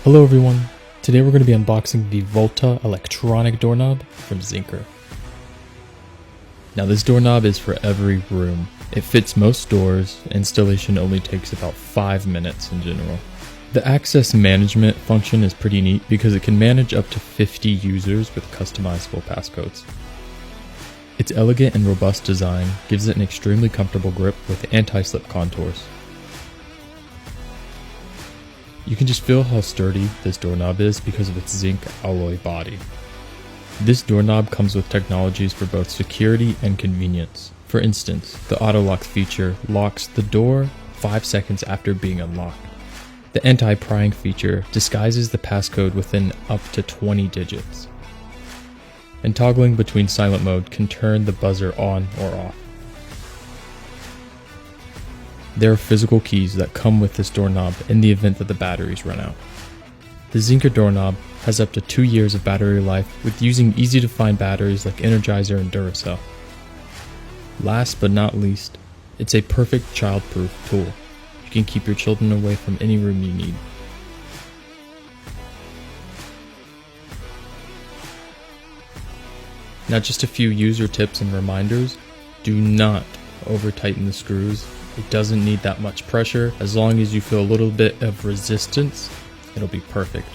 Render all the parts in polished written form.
Hello everyone, today we're going to be unboxing the Volta electronic doorknob from Zincker. Now this doorknob is for every room. It fits most doors, installation only takes about 5 minutes in general. The access management function is pretty neat because it can manage up to 50 users with customizable passcodes. Its elegant and robust design gives it an extremely comfortable grip with anti-slip contours. You can just feel how sturdy this doorknob is because of its Zinc Alloy body. This doorknob comes with technologies for both security and convenience. For instance, the auto lock feature locks the door 5 seconds after being unlocked. The anti-prying feature disguises the passcode within up to 20 digits. And toggling between silent mode can turn the buzzer on or off. There are physical keys that come with this doorknob in the event that the batteries run out. The Zincker doorknob has up to 2 years of battery life with using easy to find batteries like Energizer and Duracell. Last but not least, it's a perfect child-proof tool. You can keep your children away from any room you need. Now just a few user tips and reminders. Do not over tighten the screws. It doesn't need that much pressure. As long as you feel a little bit of resistance, it'll be perfect.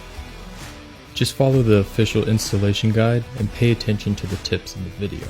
Just follow the official installation guide and pay attention to the tips in the video.